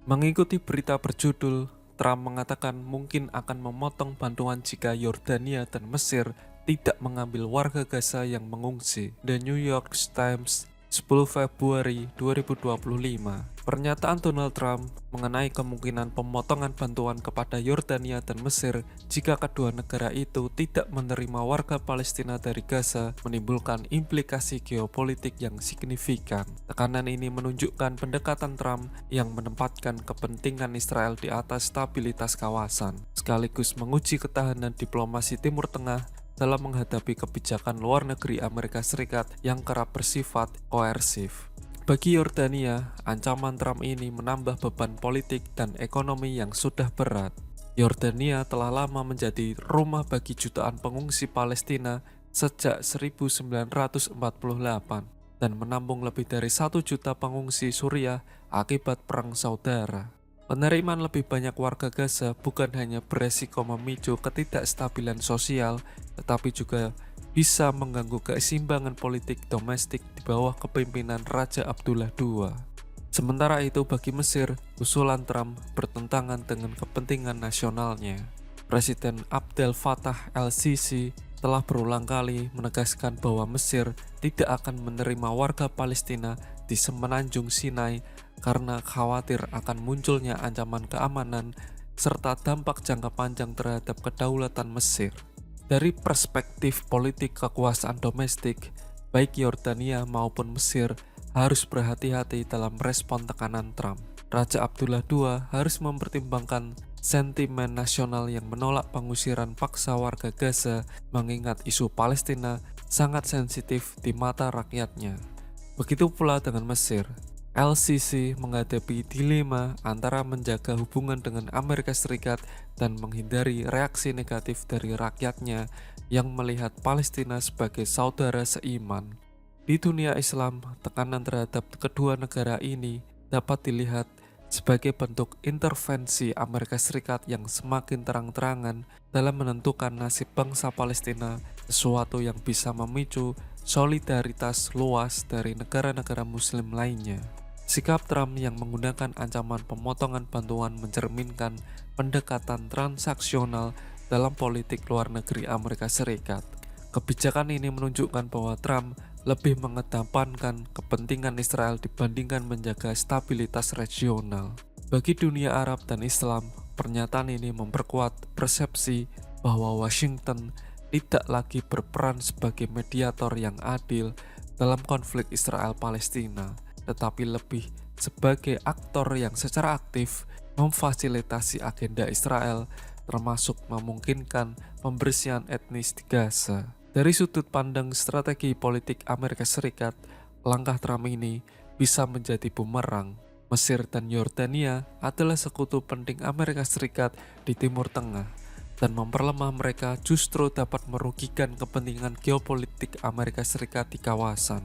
Mengikuti berita berjudul Trump mengatakan mungkin akan memotong bantuan jika Yordania dan Mesir tidak mengambil warga Gaza yang mengungsi. The New York Times 10 Februari 2025. Pernyataan Donald Trump mengenai kemungkinan pemotongan bantuan kepada Yordania dan Mesir jika kedua negara itu tidak menerima warga Palestina dari Gaza menimbulkan implikasi geopolitik yang signifikan. Tekanan ini menunjukkan pendekatan Trump yang menempatkan kepentingan Israel di atas stabilitas kawasan, sekaligus menguji ketahanan diplomasi Timur Tengah dalam menghadapi kebijakan luar negeri Amerika Serikat yang kerap bersifat koersif. Bagi Yordania, ancaman Trump ini menambah beban politik dan ekonomi yang sudah berat. Yordania telah lama menjadi rumah bagi jutaan pengungsi Palestina sejak 1948 dan menampung lebih dari 1 juta pengungsi Suriah akibat perang saudara. Penerimaan lebih banyak warga Gaza bukan hanya beresiko memicu ketidakstabilan sosial, tetapi juga bisa mengganggu keseimbangan politik domestik di bawah kepemimpinan Raja Abdullah II. Sementara itu bagi Mesir, usulan Trump bertentangan dengan kepentingan nasionalnya. Presiden Abdel Fattah el-Sisi telah berulang kali menegaskan bahwa Mesir tidak akan menerima warga Palestina di semenanjung Sinai karena khawatir akan munculnya ancaman keamanan serta dampak jangka panjang terhadap kedaulatan Mesir. Dari perspektif politik kekuasaan domestik, baik Yordania maupun Mesir harus berhati-hati dalam respon tekanan Trump. Raja Abdullah II harus mempertimbangkan sentimen nasional yang menolak pengusiran paksa warga Gaza, mengingat isu Palestina sangat sensitif di mata rakyatnya. Begitu pula dengan Mesir. El-Sisi menghadapi dilema antara menjaga hubungan dengan Amerika Serikat dan menghindari reaksi negatif dari rakyatnya yang melihat Palestina sebagai saudara seiman. Di dunia Islam, tekanan terhadap kedua negara ini dapat dilihat sebagai bentuk intervensi Amerika Serikat yang semakin terang-terangan dalam menentukan nasib bangsa Palestina, sesuatu yang bisa memicu solidaritas luas dari negara-negara Muslim lainnya. Sikap Trump yang menggunakan ancaman pemotongan bantuan mencerminkan pendekatan transaksional dalam politik luar negeri Amerika Serikat. Kebijakan ini menunjukkan bahwa Trump lebih mengedepankan kepentingan Israel dibandingkan menjaga stabilitas regional. Bagi dunia Arab dan Islam, pernyataan ini memperkuat persepsi bahwa Washington tidak lagi berperan sebagai mediator yang adil dalam konflik Israel-Palestina, tetapi lebih sebagai aktor yang secara aktif memfasilitasi agenda Israel, termasuk memungkinkan pembersihan etnis di Gaza. Dari sudut pandang strategi politik Amerika Serikat, langkah Trump ini bisa menjadi bumerang. Mesir dan Yordania adalah sekutu penting Amerika Serikat di Timur Tengah, dan memperlemah mereka justru dapat merugikan kepentingan geopolitik Amerika Serikat di kawasan.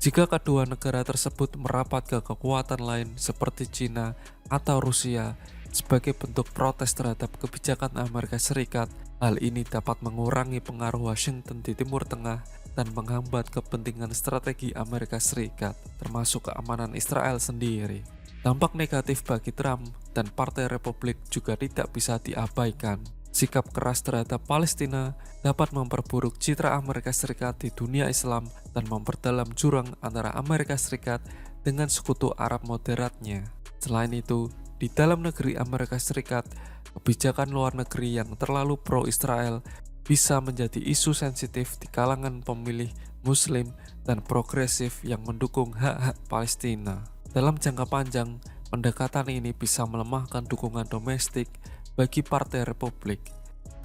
Jika kedua negara tersebut merapat ke kekuatan lain seperti China atau Rusia sebagai bentuk protes terhadap kebijakan Amerika Serikat, hal ini dapat mengurangi pengaruh Washington di Timur Tengah dan menghambat kepentingan strategi Amerika Serikat, termasuk keamanan Israel sendiri. Dampak negatif bagi Trump dan Partai Republik juga tidak bisa diabaikan. Sikap keras terhadap Palestina dapat memperburuk citra Amerika Serikat di dunia Islam dan memperdalam jurang antara Amerika Serikat dengan sekutu Arab moderatnya. Selain itu, di dalam negeri Amerika Serikat, kebijakan luar negeri yang terlalu pro-Israel bisa menjadi isu sensitif di kalangan pemilih Muslim dan progresif yang mendukung hak-hak Palestina. Dalam jangka panjang, pendekatan ini bisa melemahkan dukungan domestik bagi Partai Republik,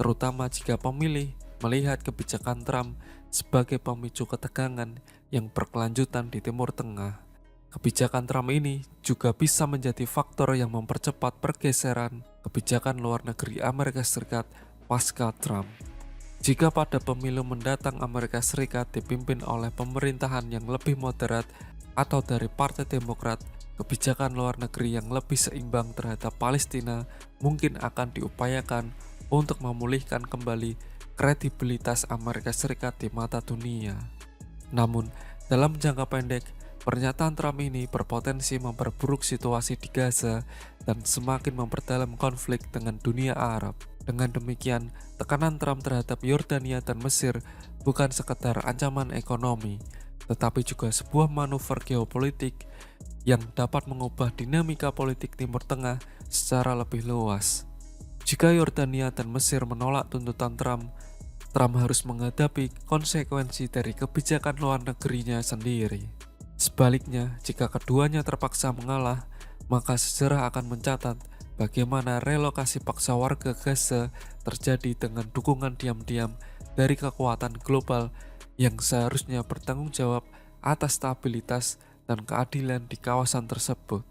terutama jika pemilih melihat kebijakan Trump sebagai pemicu ketegangan yang berkelanjutan di Timur Tengah. Kebijakan Trump ini juga bisa menjadi faktor yang mempercepat pergeseran kebijakan luar negeri Amerika Serikat pasca Trump. Jika pada pemilu mendatang Amerika Serikat dipimpin oleh pemerintahan yang lebih moderat atau dari Partai Demokrat, kebijakan luar negeri yang lebih seimbang terhadap Palestina mungkin akan diupayakan untuk memulihkan kembali kredibilitas Amerika Serikat di mata dunia. Namun, dalam jangka pendek, Pernyataan Trump ini berpotensi memperburuk situasi di Gaza dan semakin memperdalam konflik dengan dunia Arab. Dengan demikian, tekanan Trump terhadap Yordania dan Mesir bukan sekedar ancaman ekonomi, tetapi juga sebuah manuver geopolitik yang dapat mengubah dinamika politik Timur Tengah secara lebih luas. Jika Yordania dan Mesir menolak tuntutan Trump, Trump harus menghadapi konsekuensi dari kebijakan luar negerinya sendiri. Sebaliknya, jika keduanya terpaksa mengalah, maka sejarah akan mencatat bagaimana relokasi paksa warga Gaza terjadi dengan dukungan diam-diam dari kekuatan global yang seharusnya bertanggung jawab atas stabilitas dan keadilan di kawasan tersebut.